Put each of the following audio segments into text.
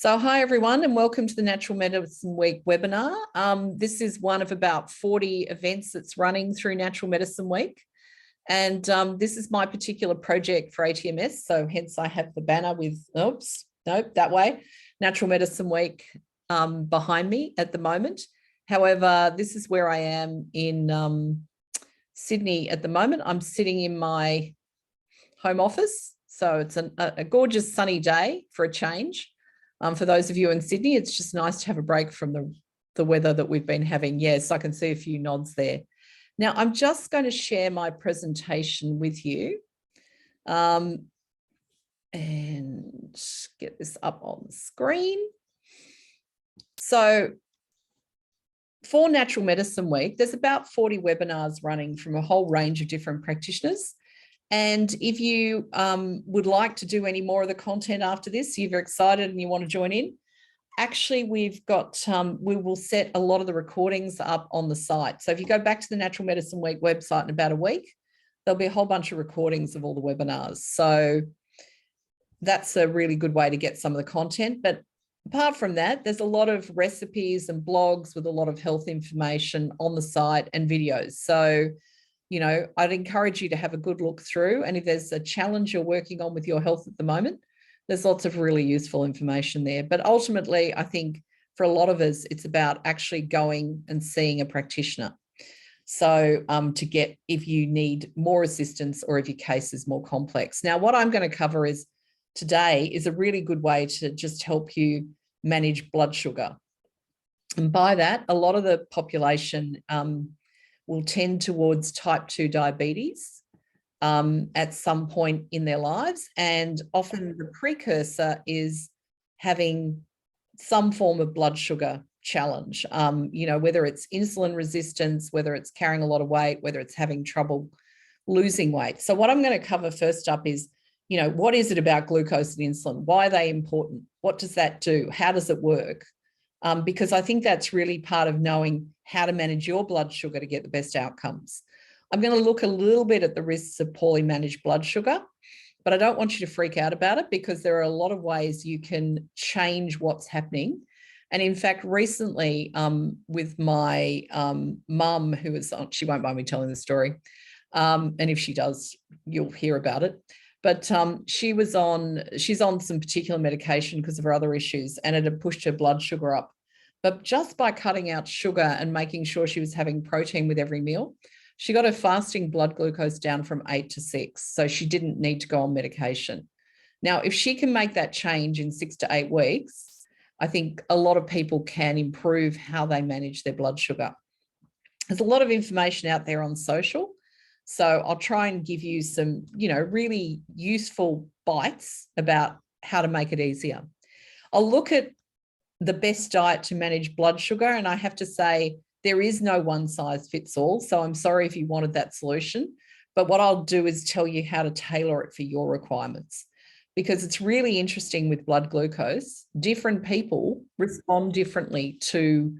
So hi everyone and welcome to the Natural Medicine Week webinar. This is one of about 40 events that's running through Natural Medicine Week. And this is my particular project for ATMS. So hence I have the banner with, that way, Natural Medicine Week behind me at the moment. However, this is where I am in Sydney at the moment. I'm sitting in my home office. So it's a gorgeous sunny day for a change. For those of you in Sydney, it's just nice to have a break from the weather that we've been having. Yes, I can see a few nods there. Now, I'm just going to share my presentation with you and get this up on the screen. So for Natural Medicine Week, there's about 40 webinars running from a whole range of different practitioners. And if you would like to do any more of the content after this, you're excited and you want to join in, actually we've got, we will set a lot of the recordings up on the site. So if you go back to the Natural Medicine Week website in about a week, there'll be a whole bunch of recordings of all the webinars. So that's a really good way to get some of the content. But apart from that, there's a lot of recipes and blogs with a lot of health information on the site and videos. So you know, I'd encourage you to have a good look through. And if there's a challenge you're working on with your health at the moment, there's lots of really useful information there. But ultimately, I think for a lot of us, it's about actually going and seeing a practitioner. So to get, if you need more assistance or if your case is more complex. Now, what I'm going to cover today is a really good way to just help you manage blood sugar. And by that, a lot of the population will tend towards type 2 diabetes at some point in their lives. And often the precursor is having some form of blood sugar challenge, you know, whether it's insulin resistance, whether it's carrying a lot of weight, whether it's having trouble losing weight. So what I'm going to cover first up is, you know, what is it about glucose and insulin? Why are they important? What does that do? How does it work? Because I think that's really part of knowing how to manage your blood sugar to get the best outcomes. I'm going to look a little bit at the risks of poorly managed blood sugar, but I don't want you to freak out about it because there are a lot of ways you can change what's happening. And in fact, recently with my mum, who was on, she won't mind me telling the story. And if she does, you'll hear about it. But she's on some particular medication because of her other issues, and it had pushed her blood sugar up. But just by cutting out sugar and making sure she was having protein with every meal, she got her fasting blood glucose down from 8 to 6. So she didn't need to go on medication. Now, if she can make that change in 6 to 8 weeks, I think a lot of people can improve how they manage their blood sugar. There's a lot of information out there on social. So I'll try and give you some, you know, really useful bites about how to make it easier. I'll look at the best diet to manage blood sugar. And I have to say, there is no one size fits all. So I'm sorry if you wanted that solution, but what I'll do is tell you how to tailor it for your requirements, because it's really interesting with blood glucose. Different people respond differently to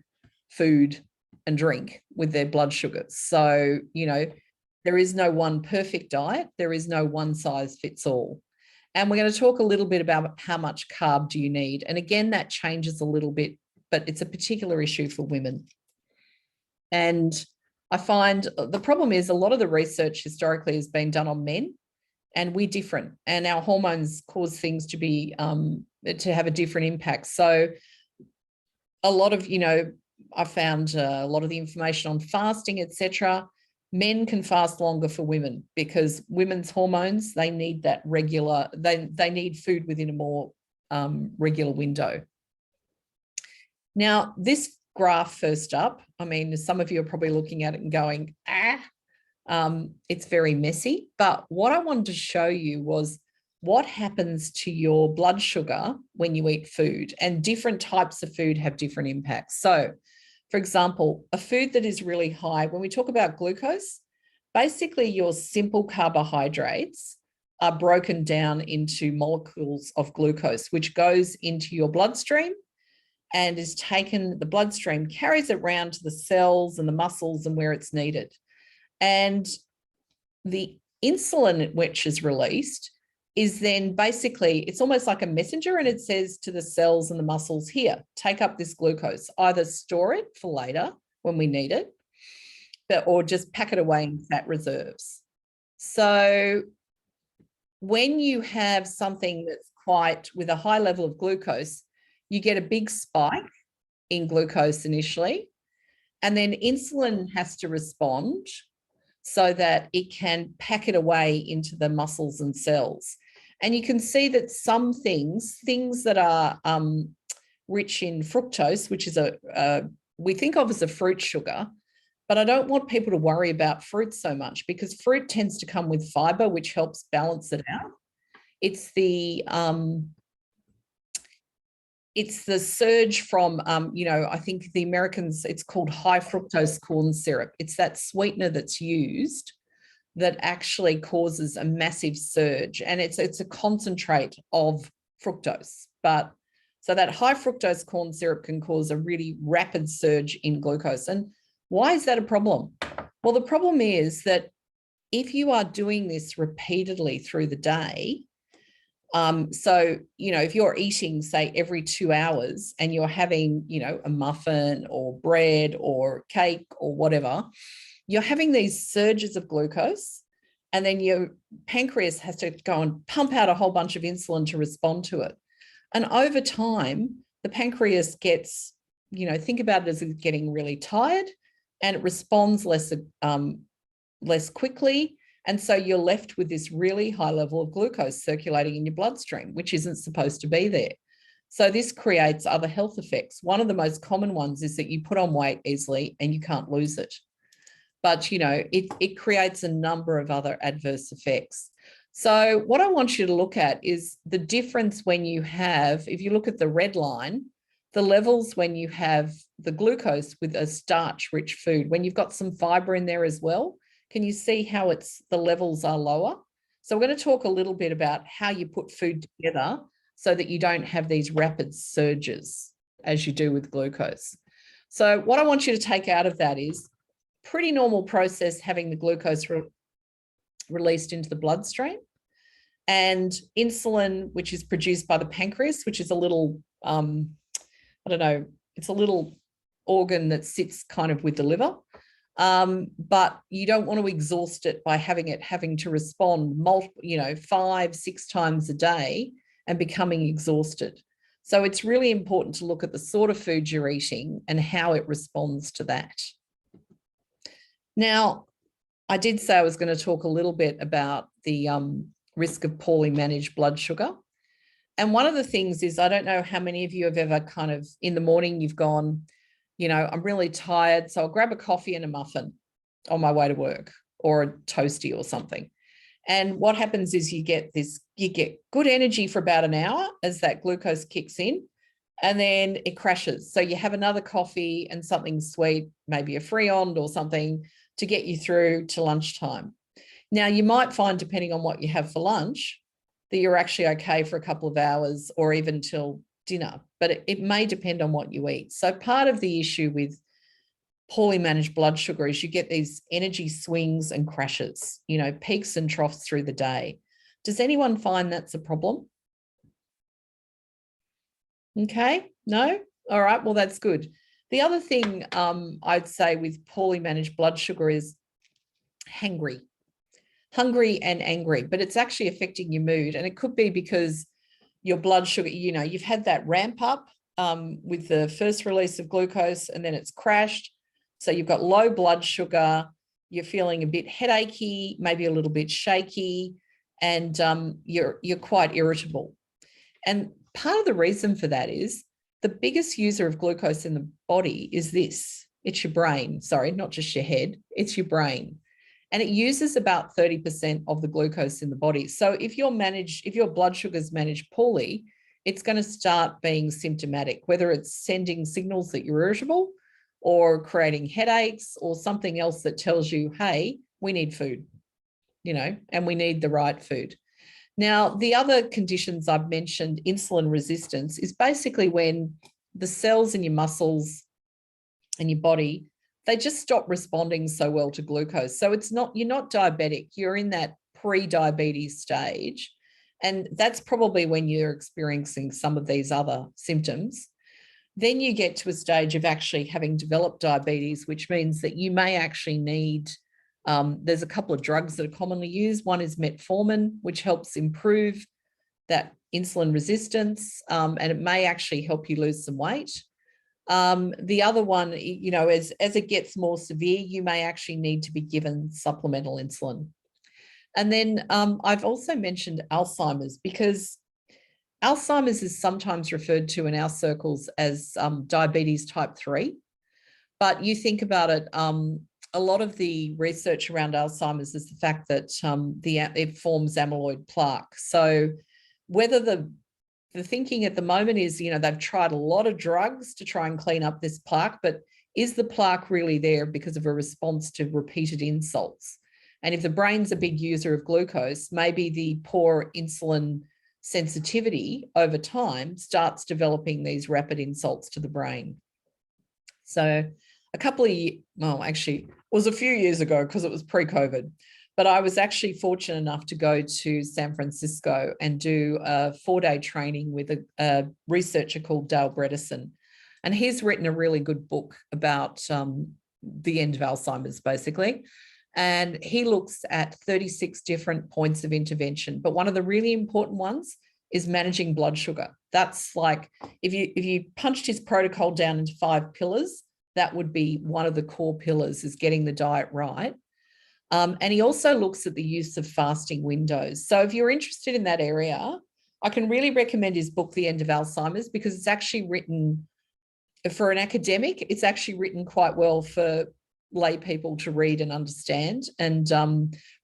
food and drink with their blood sugars. So, you know, there is no one perfect diet. There is no one size fits all. And we're going to talk a little bit about how much carb do you need. And again, that changes a little bit, but it's a particular issue for women. And I find the problem is a lot of the research historically has been done on men, and we're different. And our hormones cause things to be, to have a different impact. So a lot of, you know, I found a lot of the information on fasting, etc. Men can fast longer for women because women's hormones, they need that regular, they need food within a more regular window. Now, this graph first up, I mean, some of you are probably looking at it and going, it's very messy. But what I wanted to show you was what happens to your blood sugar when you eat food, and different types of food have different impacts. So, for example, a food that is really high, when we talk about glucose, basically your simple carbohydrates are broken down into molecules of glucose, which goes into your bloodstream and is taken, the bloodstream carries it around to the cells and the muscles and where it's needed. And the insulin which is released is then basically, it's almost like a messenger, and it says to the cells and the muscles, here, take up this glucose, either store it for later when we need it, or just pack it away in fat reserves. So when you have something that's quite with a high level of glucose, you get a big spike in glucose initially, and then insulin has to respond so that it can pack it away into the muscles and cells. And you can see that some things that are rich in fructose, which is we think of as a fruit sugar, but I don't want people to worry about fruit so much, because fruit tends to come with fiber, which helps balance it out. It's the surge from, I think the Americans, it's called high fructose corn syrup. It's that sweetener that's used that actually causes a massive surge. And it's a concentrate of fructose. But so that high fructose corn syrup can cause a really rapid surge in glucose. And why is that a problem? Well, the problem is that if you are doing this repeatedly through the day, so, if you're eating, say, every 2 hours and you're having, a muffin or bread or cake or whatever, you're having these surges of glucose, and then your pancreas has to go and pump out a whole bunch of insulin to respond to it. And over time, the pancreas gets, think about it as getting really tired, and it responds less quickly. And so you're left with this really high level of glucose circulating in your bloodstream, which isn't supposed to be there. So this creates other health effects. One of the most common ones is that you put on weight easily and you can't lose it. But, it creates a number of other adverse effects. So what I want you to look at is the difference when you have, if you look at the red line, the levels when you have the glucose with a starch-rich food, when you've got some fiber in there as well. Can you see how the levels are lower? So we're going to talk a little bit about how you put food together so that you don't have these rapid surges as you do with glucose. So what I want you to take out of that is pretty normal process having the glucose released into the bloodstream, and insulin, which is produced by the pancreas, which is a little, it's a little organ that sits kind of with the liver. But you don't want to exhaust it by having to respond 5-6 times a day and becoming exhausted. So it's really important to look at the sort of food you're eating and how it responds to that. Now, I did say I was going to talk a little bit about the risk of poorly managed blood sugar. And one of the things is, I don't know how many of you have ever kind of in the morning you've gone, I'm really tired, so I'll grab a coffee and a muffin on my way to work, or a toasty or something. And what happens is you get good energy for about an hour as that glucose kicks in, and then it crashes. So you have another coffee and something sweet, maybe a Friand or something, to get you through to lunchtime. Now, you might find, depending on what you have for lunch, that you're actually okay for a couple of hours or even till dinner, but it may depend on what you eat. So part of the issue with poorly managed blood sugar is you get these energy swings and crashes, peaks and troughs through the day. Does anyone find that's a problem? Okay, no? All right, well, that's good. The other thing I'd say with poorly managed blood sugar is hungry and angry, but it's actually affecting your mood. And it could be because your blood sugar, you've had that ramp up with the first release of glucose, and then it's crashed. So you've got low blood sugar, you're feeling a bit headachy, maybe a little bit shaky, and you're quite irritable. And part of the reason for that is the biggest user of glucose in the body is this. It's your brain. Sorry, not just your head. It's your brain. And it uses about 30% of the glucose in the body. So if your blood sugar is managed poorly, it's going to start being symptomatic, whether it's sending signals that you're irritable or creating headaches or something else that tells you, hey, we need food, and we need the right food. Now, the other conditions I've mentioned, insulin resistance, is basically when the cells in your muscles and your body, they just stop responding so well to glucose. So you're not diabetic, you're in that pre-diabetes stage. And that's probably when you're experiencing some of these other symptoms. Then you get to a stage of actually having developed diabetes, which means that you may actually need, there's a couple of drugs that are commonly used. One is metformin, which helps improve that insulin resistance, and it may actually help you lose some weight. The other one, you know, as it gets more severe, you may actually need to be given supplemental insulin. And then I've also mentioned Alzheimer's, because Alzheimer's is sometimes referred to in our circles as diabetes type 3. But you think about it, a lot of the research around Alzheimer's is the fact that it forms amyloid plaque. So whether the thinking at the moment is, you know, they've tried a lot of drugs to try and clean up this plaque, but is the plaque really there because of a response to repeated insults? And if the brain's a big user of glucose, maybe the poor insulin sensitivity over time starts developing these rapid insults to the brain. So a couple of years, well, actually, it was a few years ago because it was pre-COVID, but I was actually fortunate enough to go to San Francisco and do a 4-day training with a researcher called Dale Bredesen. And he's written a really good book about the end of Alzheimer's, basically. And he looks at 36 different points of intervention. But one of the really important ones is managing blood sugar. That's like, if you punched his protocol down into 5 pillars, that would be one of the core pillars, is getting the diet right. And he also looks at the use of fasting windows. So if you're interested in that area, I can really recommend his book, The End of Alzheimer's, because it's actually written for an academic. It's actually written quite well for lay people to read and understand, and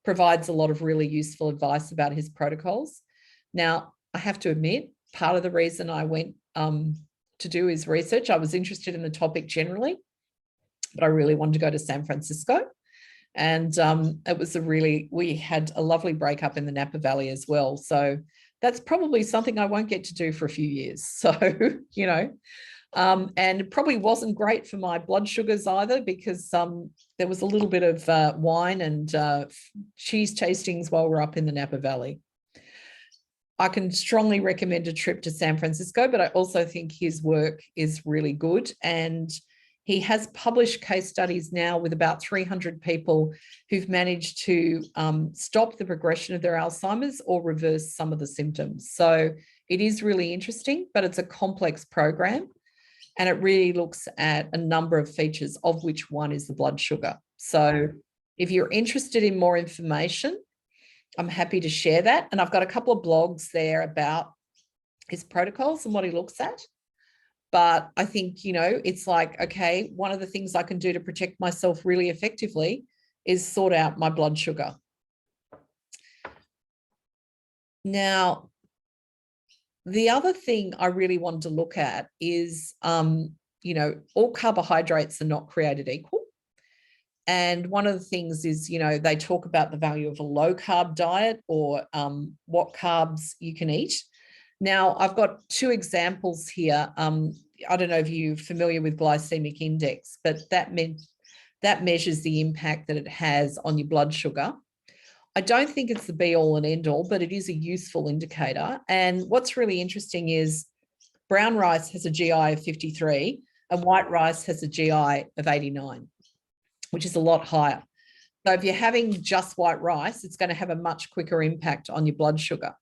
provides a lot of really useful advice about his protocols. Now, I have to admit, part of the reason I went to do his research, I was interested in the topic generally, but I really wanted to go to San Francisco. And it was we had a lovely breakup in the Napa Valley as well. So that's probably something I won't get to do for a few years. So, you know, and it probably wasn't great for my blood sugars either, because there was a little bit of wine and cheese tastings while we're up in the Napa Valley. I can strongly recommend a trip to San Francisco, but I also think his work is really good. And he has published case studies now with about 300 people who've managed to stop the progression of their Alzheimer's or reverse some of the symptoms. So it is really interesting, but it's a complex program. And it really looks at a number of features, of which one is the blood sugar. So if you're interested in more information, I'm happy to share that. And I've got a couple of blogs there about his protocols and what he looks at. But I think, you know, it's like, okay, one of the things I can do to protect myself really effectively is sort out my blood sugar. Now, the other thing I really wanted to look at is, you know, all carbohydrates are not created equal. And one of the things is, you know, they talk about the value of a low carb diet, or what carbs you can eat. Now, I've got 2 examples here. I don't know if you're familiar with glycemic index, but that measures the impact that it has on your blood sugar. I don't think it's the be all and end all, but it is a useful indicator. And what's really interesting is brown rice has a GI of 53 and white rice has a GI of 89, which is a lot higher. So if you're having just white rice, it's going to have a much quicker impact on your blood sugar.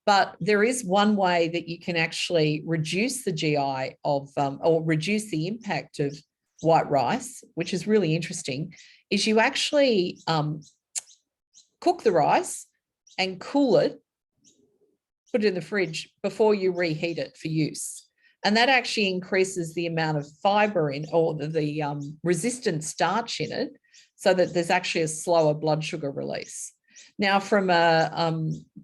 But there is one way that you can actually reduce the GI of, or reduce the impact of white rice, which is really interesting, is you actually cook the rice and cool it, put it in the fridge before you reheat it for use. And that actually increases the amount of fiber in, or the resistant starch in it, so that there's actually a slower blood sugar release. Now, from a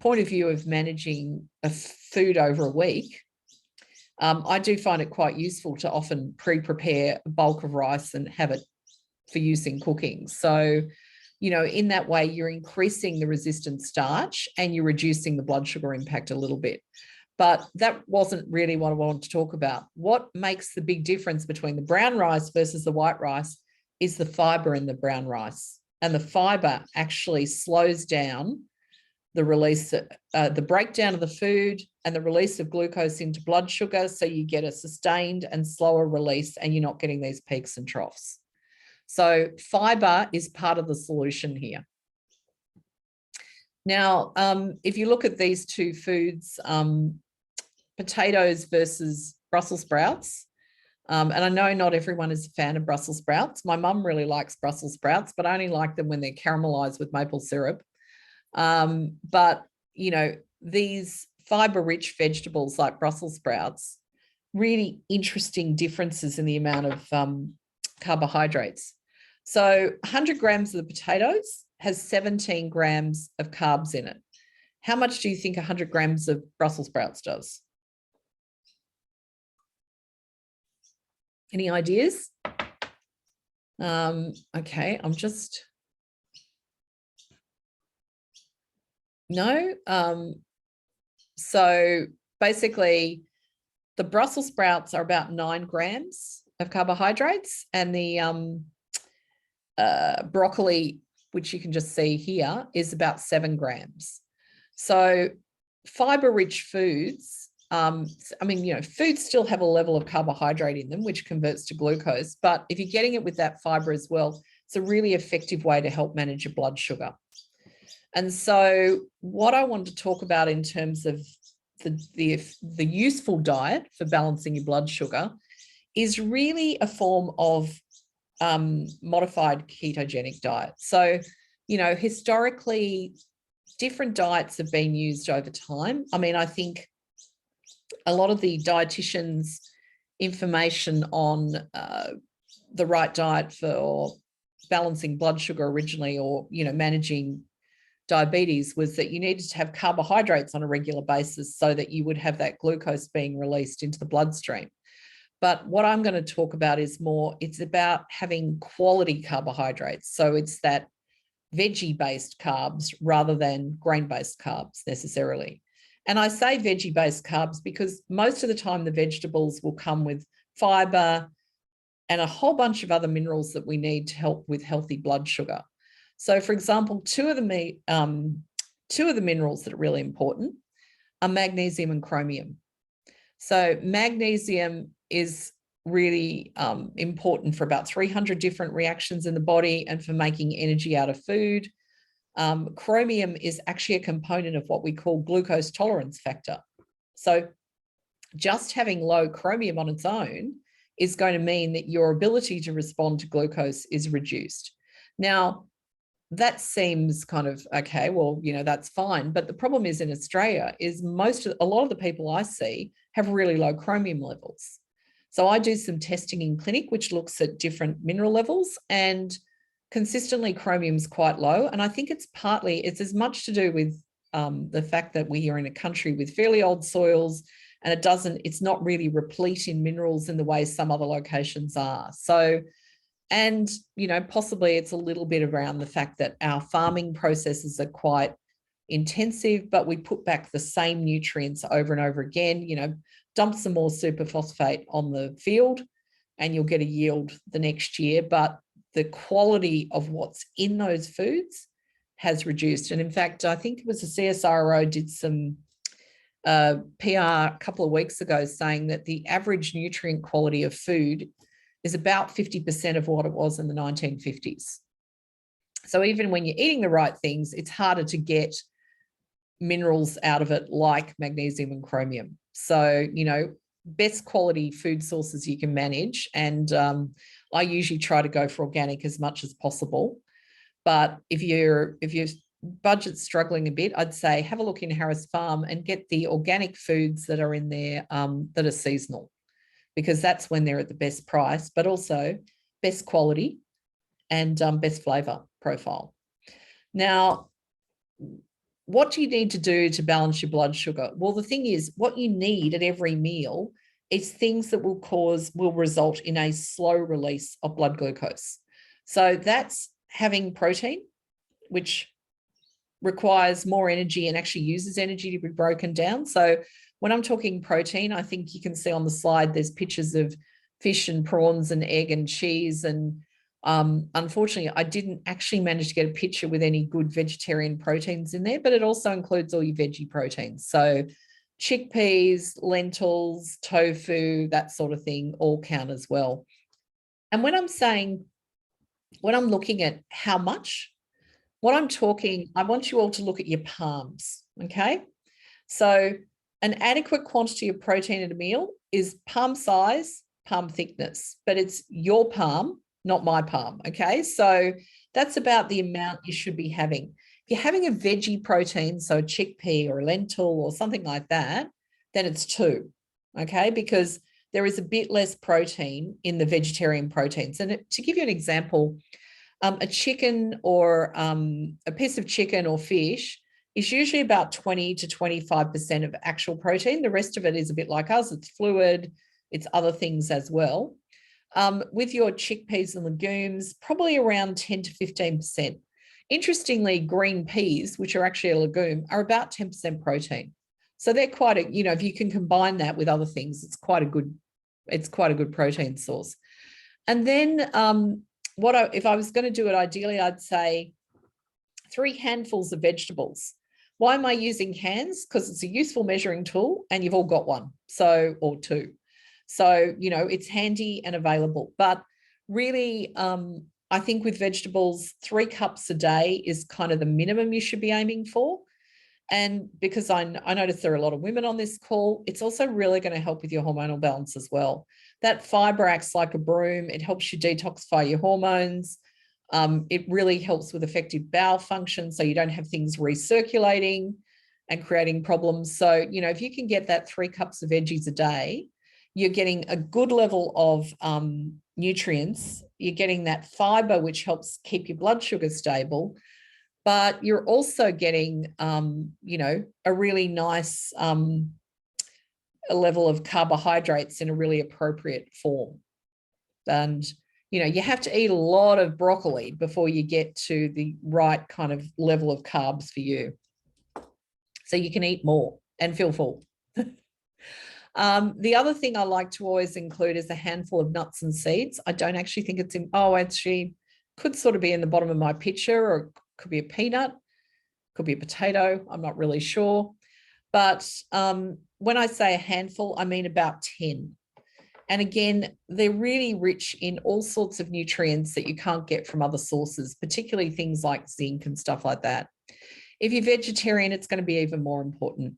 point of view of managing a food over a week, I do find it quite useful to often pre-prepare a bulk of rice and have it for use in cooking. So, you know, in that way, you're increasing the resistant starch and you're reducing the blood sugar impact a little bit. But that wasn't really what I wanted to talk about. What makes the big difference between the brown rice versus the white rice is the fiber in the brown rice. And the fiber actually slows down the release, the breakdown of the food and the release of glucose into blood sugar. So you get a sustained and slower release and you're not getting these peaks and troughs. So fiber is part of the solution here. Now, if you look at these two foods, potatoes versus Brussels sprouts, and I know not everyone is a fan of Brussels sprouts. My mum really likes Brussels sprouts, but I only like them when they're caramelized with maple syrup. But, you know, these fiber-rich vegetables like Brussels sprouts, really interesting differences in the amount of carbohydrates. So 100 grams of the potatoes has 17 grams of carbs in it. How much do you think 100 grams of Brussels sprouts does? Any ideas? Okay, I'm just... No. So basically, the Brussels sprouts are about 9 grams of carbohydrates, and the broccoli, which you can just see here, is about 7 grams. So fiber-rich foods, I mean, you know, foods still have a level of carbohydrate in them, which converts to glucose, but if you're getting it with that fiber as well, it's a really effective way to help manage your blood sugar. And so what I want to talk about in terms of the useful diet for balancing your blood sugar is really a form of modified ketogenic diet. So, you know, historically, different diets have been used over time. I mean, I think a lot of the dietitians' information on the right diet for balancing blood sugar originally, or, you know, managing diabetes, was that you needed to have carbohydrates on a regular basis so that you would have that glucose being released into the bloodstream. But what I'm going to talk about is more, it's about having quality carbohydrates. So it's that veggie-based carbs rather than grain-based carbs necessarily. And I say veggie-based carbs because most of the time the vegetables will come with fiber and a whole bunch of other minerals that we need to help with healthy blood sugar. So, for example, two of the minerals that are really important are magnesium and chromium. So magnesium is really important for about 300 different reactions in the body and for making energy out of food. Chromium is actually a component of what we call glucose tolerance factor. So just having low chromium on its own is going to mean that your ability to respond to glucose is reduced. Now, that seems kind of, okay, well, you know, that's fine. But the problem is in Australia is a lot of the people I see have really low chromium levels. So I do some testing in clinic, which looks at different mineral levels, and consistently chromium's quite low. And I think it's as much to do with the fact that we are in a country with fairly old soils, and it's not really replete in minerals in the way some other locations are. So, and, you know, possibly it's a little bit around the fact that our farming processes are quite intensive, but we put back the same nutrients over and over again. You know, dump some more superphosphate on the field and you'll get a yield the next year. But the quality of what's in those foods has reduced. And in fact, I think it was the CSIRO did some PR a couple of weeks ago saying that the average nutrient quality of food is about 50% of what it was in the 1950s. So even when you're eating the right things, it's harder to get minerals out of it like magnesium and chromium. So, you know, best quality food sources you can manage. And I usually try to go for organic as much as possible. But if your budget's struggling a bit, I'd say have a look in Harris Farm and get the organic foods that are in there that are seasonal, because that's when they're at the best price, but also best quality and best flavor profile. Now, what do you need to do to balance your blood sugar? Well, the thing is, what you need at every meal is things that will result in a slow release of blood glucose. So that's having protein, which requires more energy and actually uses energy to be broken down. So when I'm talking protein, I think you can see on the slide, there's pictures of fish and prawns and egg and cheese and Unfortunately, I didn't actually manage to get a picture with any good vegetarian proteins in there, but it also includes all your veggie proteins. So chickpeas, lentils, tofu, that sort of thing all count as well. And when I'm looking at how much, I want you all to look at your palms, okay? So an adequate quantity of protein in a meal is palm size, palm thickness, but it's your palm, not my palm, okay? So that's about the amount you should be having. If you're having a veggie protein, so a chickpea or a lentil or something like that, then it's 2, okay? Because there is a bit less protein in the vegetarian proteins. And to give you an example, a chicken or a piece of chicken or fish is usually about 20 to 25% of actual protein. The rest of it is a bit like us. It's fluid, it's other things as well. With your chickpeas and legumes, probably around 10 to 15%. Interestingly, green peas, which are actually a legume, are about 10% protein. So they're quite a, if you can combine that with other things, it's quite a good protein source. And then if I was going to do it, ideally, I'd say 3 handfuls of vegetables. Why am I using hands? Because it's a useful measuring tool and you've all got one, or 2. So, it's handy and available. But really, I think with vegetables, 3 cups a day is kind of the minimum you should be aiming for. And because I notice there are a lot of women on this call, it's also really going to help with your hormonal balance as well. That fiber acts like a broom. It helps you detoxify your hormones. It really helps with effective bowel function, so you don't have things recirculating and creating problems. So, if you can get that 3 cups of veggies a day, you're getting a good level of nutrients. You're getting that fiber, which helps keep your blood sugar stable. But you're also getting, a really nice a level of carbohydrates in a really appropriate form. And, you have to eat a lot of broccoli before you get to the right kind of level of carbs for you. So you can eat more and feel full. The other thing I like to always include is a handful of nuts and seeds. I don't actually think it's actually could sort of be in the bottom of my picture, or could be a peanut, could be a potato. I'm not really sure. But when I say a handful, I mean about 10. And again, they're really rich in all sorts of nutrients that you can't get from other sources, particularly things like zinc and stuff like that. If you're vegetarian, it's going to be even more important.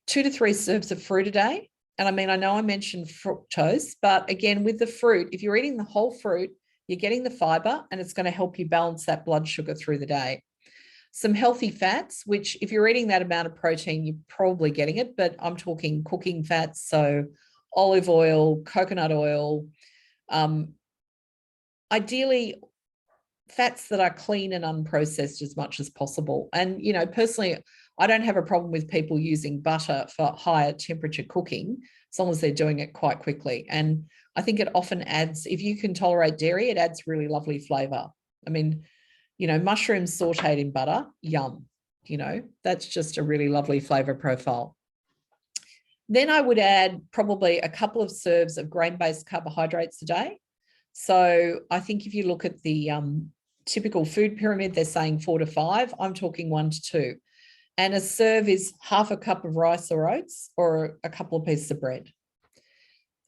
2 to 3 serves of fruit a day. And I know I mentioned fructose, but again, with the fruit, if you're eating the whole fruit, you're getting the fiber and it's going to help you balance that blood sugar through the day. Some healthy fats, which if you're eating that amount of protein, you're probably getting it, but I'm talking cooking fats. So olive oil, coconut oil, ideally fats that are clean and unprocessed as much as possible. And, personally, I don't have a problem with people using butter for higher temperature cooking, as long as they're doing it quite quickly. And I think it often adds, if you can tolerate dairy, it adds really lovely flavor. Mushrooms sauteed in butter, yum. That's just a really lovely flavor profile. Then I would add probably a couple of serves of grain-based carbohydrates a day. So I think if you look at the typical food pyramid, they're saying 4 to 5. I'm talking 1 to 2. And a serve is half a cup of rice or oats or a couple of pieces of bread.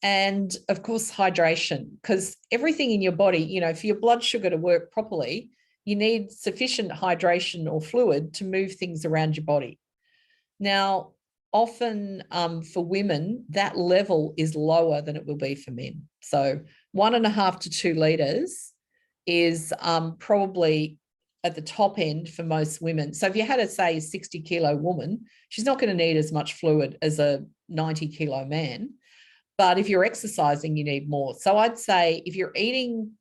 And of course, hydration, because everything in your body, for your blood sugar to work properly, you need sufficient hydration or fluid to move things around your body. Now, often for women, that level is lower than it will be for men. So 1.5 to 2 litres is probably at the top end for most women. So if you had a, say, 60-kilo woman, she's not going to need as much fluid as a 90-kilo man. But if you're exercising, you need more. So I'd say if you're eating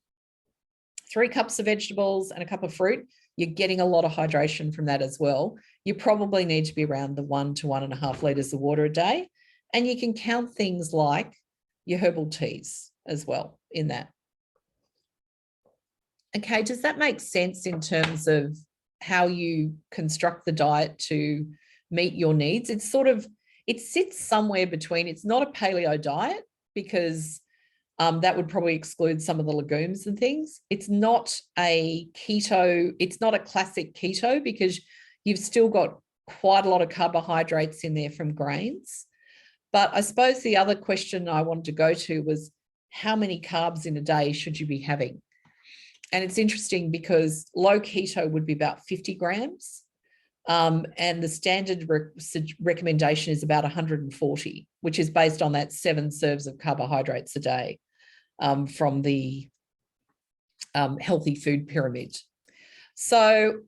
3 cups of vegetables and a cup of fruit, you're getting a lot of hydration from that as well. You probably need to be around the 1 to 1.5 litres of water a day. And you can count things like your herbal teas as well in that. Okay, does that make sense in terms of how you construct the diet to meet your needs? It sits somewhere between, it's not a paleo diet because That would probably exclude some of the legumes and things. It's not a keto, it's not a classic keto because you've still got quite a lot of carbohydrates in there from grains. But I suppose the other question I wanted to go to was how many carbs in a day should you be having? And it's interesting because low keto would be about 50 grams. And the standard recommendation is about 140, which is based on that 7 serves of carbohydrates a day from the healthy food pyramid. So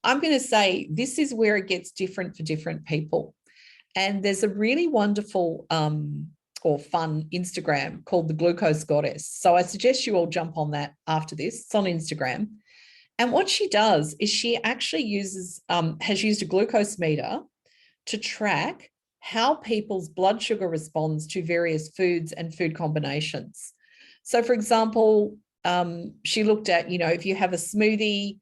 I'm going to say this is where it gets different for different people. And there's a really wonderful or fun Instagram called the Glucose Goddess. So I suggest you all jump on that after this. It's on Instagram. And what she does is she actually has used a glucose meter to track how people's blood sugar responds to various foods and food combinations. So for example, she looked at, if you have a smoothie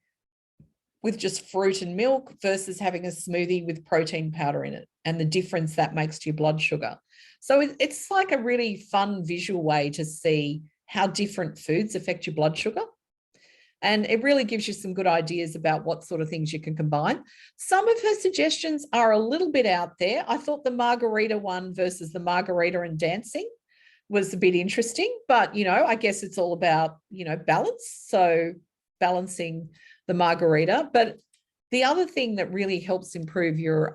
with just fruit and milk versus having a smoothie with protein powder in it and the difference that makes to your blood sugar. So it's like a really fun visual way to see how different foods affect your blood sugar. And it really gives you some good ideas about what sort of things you can combine. Some of her suggestions are a little bit out there. I thought the margarita one versus the margarita and dancing was a bit interesting, but, I guess it's all about, balance. So balancing the margarita. But the other thing that really helps improve your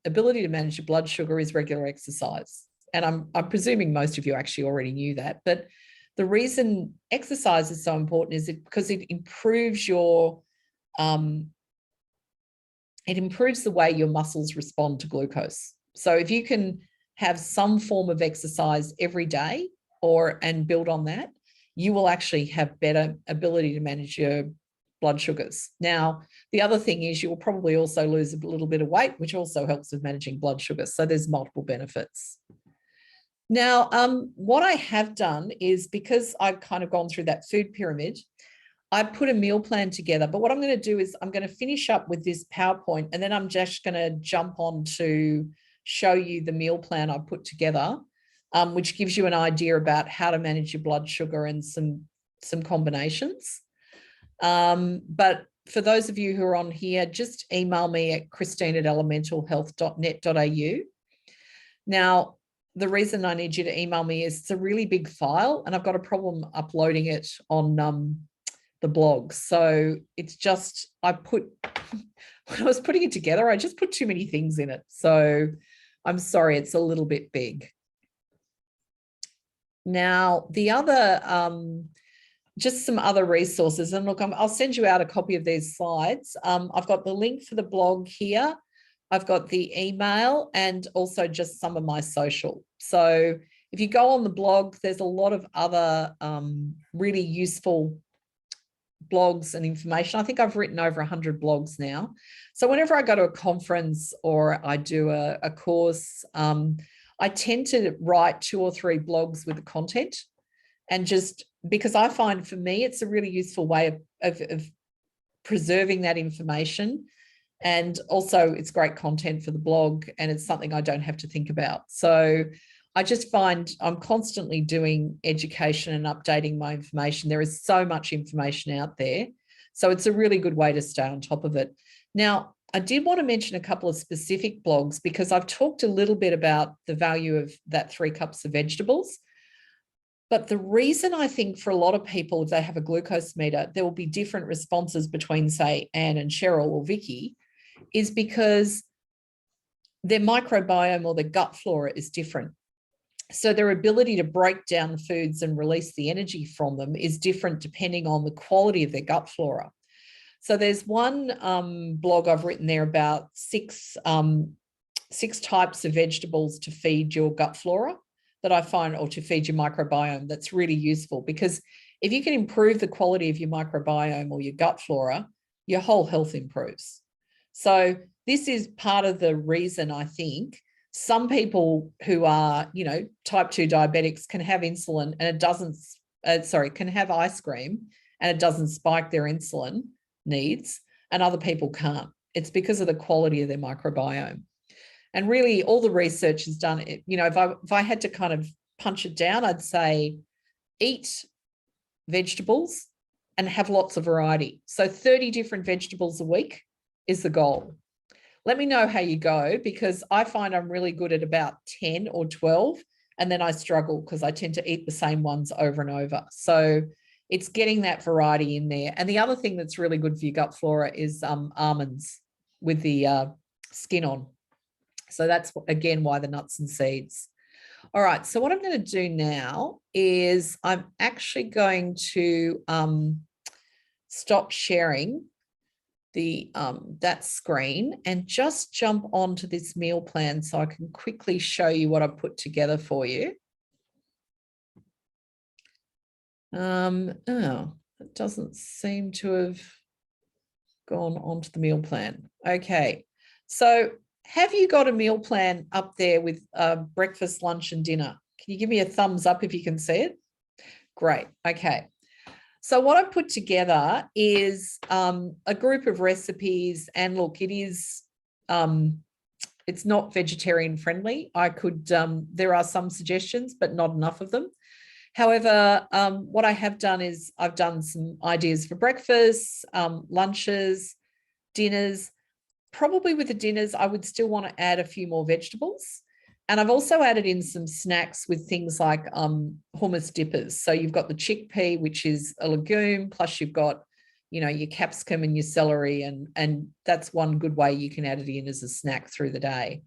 ability to manage your blood sugar is regular exercise. And I'm presuming most of you actually already knew that, but the reason exercise is so important is because it improves the way your muscles respond to glucose. So if you can have some form of exercise every day and build on that, you will actually have better ability to manage your blood sugars. Now, the other thing is you will probably also lose a little bit of weight, which also helps with managing blood sugar. So there's multiple benefits. Now, what I have done is, because I've kind of gone through that food pyramid, I put a meal plan together. But what I'm going to do is I'm going to finish up with this PowerPoint, and then I'm just going to jump on to show you the meal plan I put together, which gives you an idea about how to manage your blood sugar and some combinations. But for those of you who are on here, just email me at christine@elementalhealth.net.au. Now, the reason I need you to email me is it's a really big file and I've got a problem uploading it on the blog. So it's just, when I was putting it together, I just put too many things in it. So I'm sorry, it's a little bit big. Now, the other, just some other resources, and look, I'll send you out a copy of these slides. I've got the link for the blog here. I've got the email and also just some of my social. So if you go on the blog, there's a lot of other really useful blogs and information. I think I've written over 100 blogs now. So whenever I go to a conference or I do a course, I tend to write 2 or 3 blogs with the content, and just because I find for me, it's a really useful way of preserving that information. And also it's great content for the blog and it's something I don't have to think about. So I just find I'm constantly doing education and updating my information. There is so much information out there. So it's a really good way to stay on top of it. Now, I did want to mention a couple of specific blogs because I've talked a little bit about the value of that 3 cups of vegetables. But the reason I think for a lot of people, if they have a glucose meter, there will be different responses between, say, Anne and Cheryl or Vicky, is because their microbiome or their gut flora is different. So their ability to break down foods and release the energy from them is different depending on the quality of their gut flora. So there's one blog I've written there about 6 types of vegetables to feed your gut flora that I find, or to feed your microbiome, that's really useful, because if you can improve the quality of your microbiome or your gut flora, your whole health improves. So this is part of the reason I think some people who are, type 2 diabetics can have insulin and it doesn't, can have ice cream and it doesn't spike their insulin needs, and other people can't. It's because of the quality of their microbiome. And really all the research is done, if I had to kind of punch it down, I'd say eat vegetables and have lots of variety. So 30 different vegetables a week is the goal. Let me know how you go, because I find I'm really good at about 10 or 12, and then I struggle because I tend to eat the same ones over and over. So it's getting that variety in there. And the other thing that's really good for your gut flora is almonds with the skin on. So that's, again, why the nuts and seeds. All right, so what I'm going to do now is I'm actually going to stop sharing the that screen and just jump onto this meal plan so I can quickly show you what I put together for you. Oh, it doesn't seem to have gone onto the meal plan. Okay, so have you got a meal plan up there with breakfast, lunch, and dinner? Can you give me a thumbs up if you can see it? Great. Okay. So what I've put together is a group of recipes, and look, it is, it's not vegetarian friendly. I could, there are some suggestions, but not enough of them. However, what I have done is I've done some ideas for breakfast, lunches, dinners. Probably with the dinners, I would still want to add a few more vegetables. And I've also added in some snacks with things like hummus dippers. So you've got the chickpea, which is a legume, plus you've got, you know, your capsicum and your celery, and that's one good way you can add it in as a snack through the day.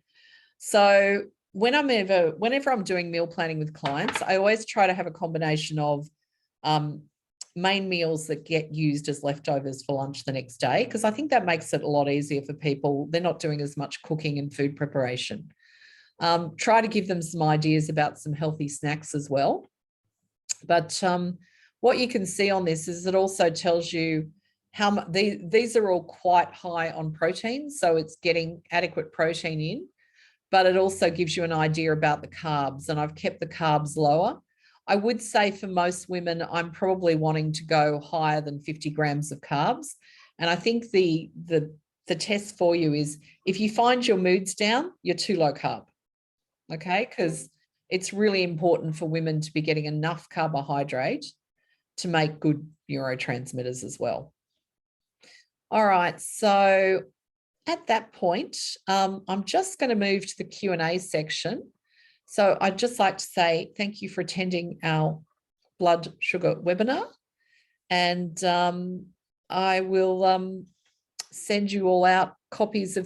So whenever I'm doing meal planning with clients, I always try to have a combination of main meals that get used as leftovers for lunch the next day, because I think that makes it a lot easier for people. They're not doing as much cooking and food preparation. Try to give them some ideas about some healthy snacks as well. But what you can see on this is it also tells you how much these are all quite high on protein, so it's getting adequate protein in, but it also gives you an idea about the carbs, and I've kept the carbs lower. I would say for most women, I'm probably wanting to go higher than 50 grams of carbs. And I think the test for you is if you find your mood's down, you're too low carb. Okay, because it's really important for women to be getting enough carbohydrate to make good neurotransmitters as well. All right, so at that point, I'm just going to move to the Q&A section. So I'd just like to say thank you for attending our blood sugar webinar, and I will send you all out copies of